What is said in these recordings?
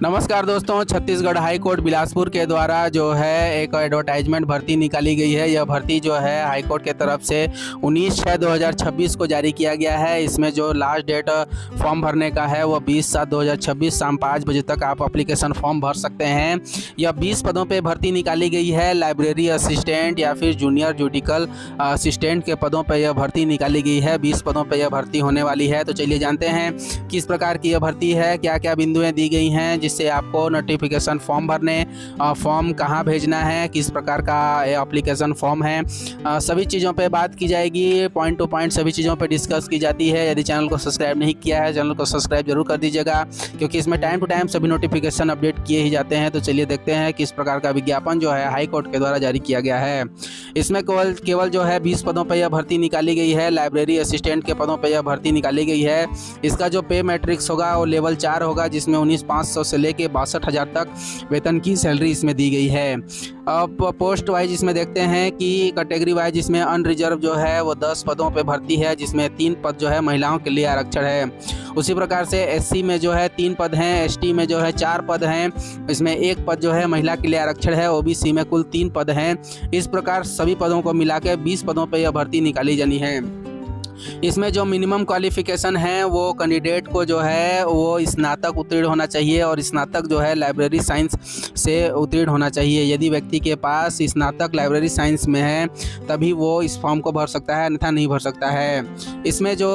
नमस्कार दोस्तों, Chhattisgarh high court Bilaspur के द्वारा जो है एक एडवर्टाइजमेंट भर्ती निकाली गई है। यह भर्ती जो है हाई कोर्ट के तरफ से 19/6/2026 को जारी किया गया है। इसमें जो लास्ट डेट फॉर्म भरने का है वो 20/7/2026 शाम 5 बजे तक आप एप्लीकेशन फॉर्म भर सकते हैं। यह 20 पदों पे भर्ती निकाली गई है। लाइब्रेरी असिस्टेंट या फिर जूनियर जुडिकल असिस्टेंट के पदों पर यह भर्ती निकाली गई है। 20 पदों पर यह भर्ती होने वाली है। तो चलिए जानते हैं किस प्रकार की यह भर्ती है, क्या क्या बिंदुएँ दी गई हैं जिससे आपको नोटिफिकेशन फॉर्म भरने, फॉर्म कहाँ भेजना है, किस प्रकार का एप्लीकेशन फॉर्म है, सभी चीज़ों पे बात की जाएगी। पॉइंट टू पॉइंट सभी चीज़ों पे डिस्कस की जाती है। यदि चैनल को सब्सक्राइब नहीं किया है, चैनल को सब्सक्राइब जरूर कर दीजिएगा, क्योंकि इसमें टाइम टू टाइम सभी नोटिफिकेशन अपडेट किए ही जाते हैं। तो चलिए देखते हैं किस प्रकार का विज्ञापन जो है हाई कोर्ट के द्वारा जारी किया गया है। इसमें केवल जो है 20 पदों पर यह भर्ती निकाली गई है। लाइब्रेरी असिस्टेंट के पदों पर यह भर्ती निकाली गई है। इसका जो पे मैट्रिक्स होगा वो लेवल 4 होगा, जिसमें 19,500 से लेके 62,000 तक वेतन की सैलरी इसमें दी गई है। अब पोस्ट वाइज इसमें देखते हैं कि कैटेगरी वाइज इसमें अनरिजर्व जो है वो 10 पदों पे भर्ती है, जिसमें 3 पद जो है महिलाओं के लिए आरक्षण है। उसी प्रकार से एससी में जो है 3 पद हैं, एसटी में जो है 4 पद हैं, इसमें 1 पद जो है महिला के लिए आरक्षण है। ओबीसी में कुल 3 पद हैं। इस प्रकार सभी पदों को मिला के 20 पदों पर यह भर्ती निकाली जानी है। इसमें जो मिनिमम क्वालिफिकेशन है वो कैंडिडेट को जो है वो स्नातक उत्तीर्ण होना चाहिए, और स्नातक जो है लाइब्रेरी साइंस से उत्तीर्ण होना चाहिए। यदि व्यक्ति के पास स्नातक लाइब्रेरी साइंस में है तभी वो इस फॉर्म को भर सकता है, अन्यथा नहीं भर सकता है। इसमें जो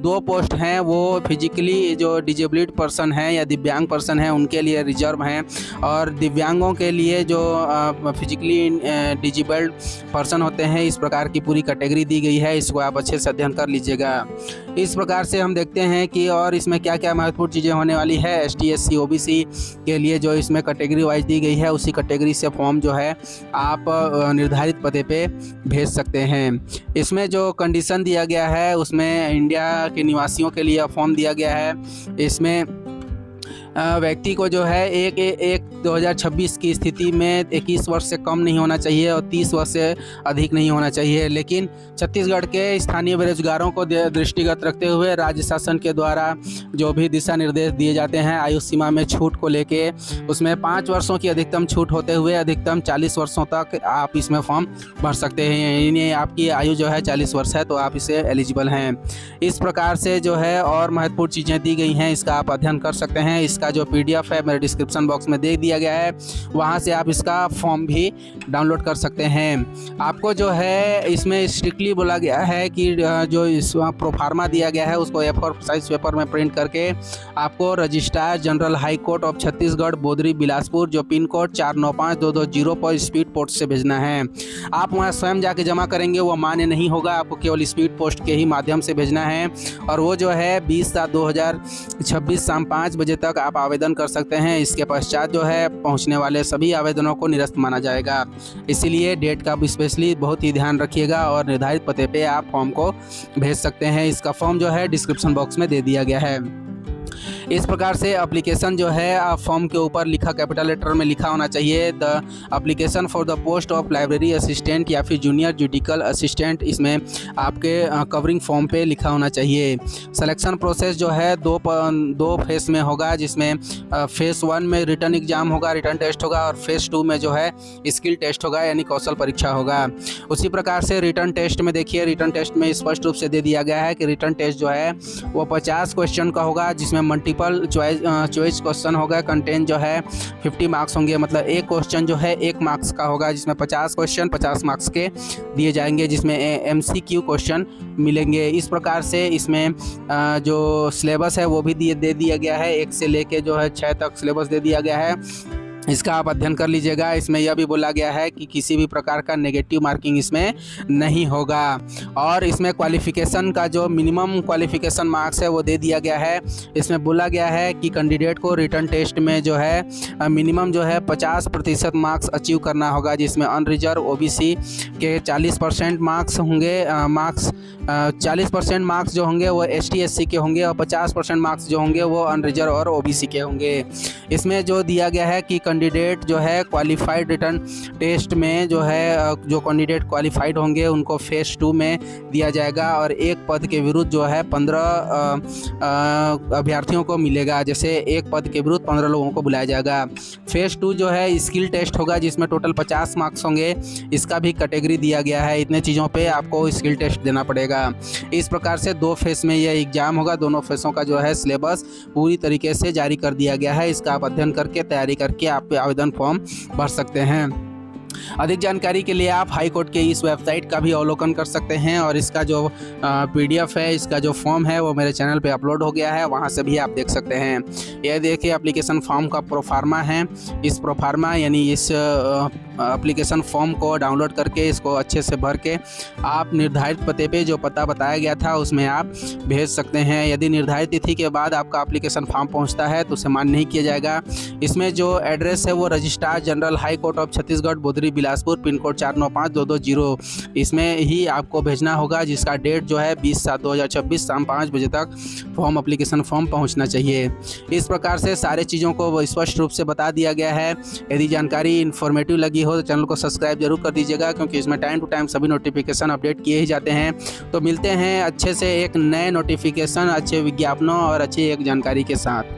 2 पोस्ट हैं वो फिजिकली जो डिजेबल्ड पर्सन है या दिव्यांग पर्सन है उनके लिए रिजर्व हैं, और दिव्यांगों के लिए जो फिजिकली डिजेबल्ड पर्सन होते हैं, इस प्रकार की पूरी कैटेगरी दी गई है। इसको आप अच्छे से अध्ययन कर लीजिएगा। इस प्रकार से हम देखते हैं कि और इसमें क्या क्या महत्वपूर्ण चीज़ें होने वाली है। एसटी एससी ओबीसी के लिए जो इसमें कैटेगरी वाइज दी गई है, उसी कैटेगरी से फॉर्म जो है आप निर्धारित पते पे भेज सकते हैं। इसमें जो कंडीशन दिया गया है उसमें इंडिया के निवासियों के लिए फॉर्म दिया गया है। इसमें व्यक्ति को जो है 1/1/2026 की स्थिति में 21 वर्ष से कम नहीं होना चाहिए और 30 वर्ष से अधिक नहीं होना चाहिए। लेकिन छत्तीसगढ़ के स्थानीय बेरोजगारों को दृष्टिगत रखते हुए राज्य शासन के द्वारा जो भी दिशा निर्देश दिए जाते हैं आयु सीमा में छूट को लेके, उसमें 5 वर्षों की अधिकतम छूट होते हुए अधिकतम 40 वर्षों तक आप इसमें फॉर्म भर सकते हैं। यानी आपकी आयु जो है 40 वर्ष है तो आप इसे एलिजिबल हैं। इस प्रकार से जो है और महत्वपूर्ण चीज़ें दी गई हैं, इसका आप अध्ययन कर सकते हैं। इसका जो पीडीएफ है मेरे डिस्क्रिप्शन बॉक्स में दे दिया गया है, वहां से आप इसका फॉर्म भी डाउनलोड कर सकते हैं। आपको जो है इसमें स्ट्रिक्टली बोला गया है कि जो इस प्रोफार्मा दिया गया है उसको A4 साइज पेपर में प्रिंट करके आपको registrar general high court of Chhattisgarh Bodri Bilaspur जो पिन कोड 495220 पर स्पीड पोस्ट से भेजना है। आप वहाँ स्वयं जाके जमा करेंगे, वो मान्य नहीं होगा। आपको केवल स्पीड पोस्ट के ही माध्यम से भेजना है, और वो जो है 20/7/2026 शाम 5 बजे तक आप आवेदन कर सकते हैं। इसके पश्चात जो है पहुंचने वाले सभी आवेदनों को निरस्त माना जाएगा। इसीलिए डेट का स्पेशली बहुत ही ध्यान रखिएगा और निर्धारित पते पे आप फॉर्म को भेज सकते हैं। इसका फॉर्म जो है डिस्क्रिप्शन बॉक्स में दे दिया गया है। इस प्रकार से एप्लीकेशन जो है फॉर्म के ऊपर लिखा कैपिटल लेटर में लिखा होना चाहिए the application for the post of library assistant या फिर जूनियर जुडिकल असिस्टेंट। इसमें आपके कवरिंग फॉर्म पे लिखा होना चाहिए। सिलेक्शन प्रोसेस जो है दो फेस में होगा, जिसमें फेस 1 में रिटर्न एग्जाम होगा, रिटर्न टेस्ट होगा, और फेस 2 में जो है स्किल टेस्ट होगा यानी कौशल परीक्षा होगा। उसी प्रकार से रिटर्न टेस्ट में देखिए, रिटर्न टेस्ट में स्पष्ट रूप से दे दिया गया है कि रिटर्न टेस्ट जो है वो 50 क्वेश्चन का होगा, जिसमें मल्टीपल चॉइस क्वेश्चन होगा। कंटेंट जो है 50 मार्क्स होंगे, मतलब एक क्वेश्चन जो है 1 मार्क्स का होगा, जिसमें 50 क्वेश्चन 50 मार्क्स के दिए जाएंगे, जिसमें MCQ क्वेश्चन मिलेंगे। इस प्रकार से इसमें जो सिलेबस है वो भी दे दिया गया है। 1 से लेके जो है 6 तक सिलेबस दे दिया गया है। इसका आप अध्ययन कर लीजिएगा। इसमें यह भी बोला गया है कि किसी भी प्रकार का नेगेटिव मार्किंग इसमें नहीं होगा, और इसमें क्वालिफिकेशन का जो मिनिमम क्वालिफिकेशन मार्क्स है वो दे दिया गया है। इसमें बोला गया है कि कैंडिडेट को रिटर्न टेस्ट में जो है मिनिमम जो है 50% मार्क्स अचीव करना होगा, जिसमें अनरिजर्व ओबीसी के 40% मार्क्स होंगे। 40% मार्क्स जो होंगे वो ST SC के होंगे, और 50% मार्क्स जो होंगे वो अनरिजर्व और ओबीसी के होंगे। इसमें जो दिया गया है कि कैंडिडेट जो है क्वालिफाइड रिटर्न टेस्ट में जो है जो कैंडिडेट क्वालिफाइड होंगे उनको फेज़ 2 में दिया जाएगा और एक पद के विरुद्ध जो है 15 अभ्यर्थियों को मिलेगा। जैसे एक पद के विरुद्ध 15 लोगों को बुलाया जाएगा। फेज़ 2 जो है स्किल टेस्ट होगा जिसमें टोटल 50 मार्क्स होंगे। इसका भी कैटेगरी दिया गया है। इतने चीज़ों पे आपको स्किल टेस्ट देना पड़ेगा। इस प्रकार से 2 फेज़ में यह एग्ज़ाम होगा। दोनों फेज़ों का जो है सिलेबस पूरी तरीके से जारी कर दिया गया है। इसका आप अध्ययन करके तैयारी करके आप आवेदन फॉर्म भर सकते हैं। अधिक जानकारी के लिए आप हाई कोर्ट के इस वेबसाइट का भी अवलोकन कर सकते हैं और इसका जो PDF है, इसका जो फॉर्म है वो मेरे चैनल पे अपलोड हो गया है, वहाँ से भी आप देख सकते हैं। यह देखिए एप्लीकेशन फॉर्म का प्रोफार्मा है। इस प्रोफार्मा यानी इस एप्लीकेशन फॉर्म को डाउनलोड करके इसको अच्छे से भर के आप निर्धारित पते पे जो पता बताया गया था उसमें आप भेज सकते हैं। यदि निर्धारित तिथि के बाद आपका एप्लीकेशन फॉर्म पहुंचता है तो उसे मान्य नहीं किया जाएगा। इसमें जो एड्रेस है वो registrar general high court of Chhattisgarh Bodri Bilaspur pin code 495220 इसमें ही आपको भेजना होगा, जिसका डेट जो है 20/7/2026 शाम 5 बजे तक फॉर्म एप्लीकेशन फॉर्म पहुंचना चाहिए। इस प्रकार से सारे चीज़ों को स्पष्ट रूप से बता दिया गया है। यदि जानकारी इन्फॉर्मेटिव लगी हो तो चैनल को सब्सक्राइब जरूर कर दीजिएगा, क्योंकि इसमें टाइम टू टाइम सभी नोटिफिकेशन अपडेट किए ही जाते हैं। तो मिलते हैं अच्छे से एक नए नोटिफिकेशन, अच्छे विज्ञापनों और अच्छी एक जानकारी के साथ।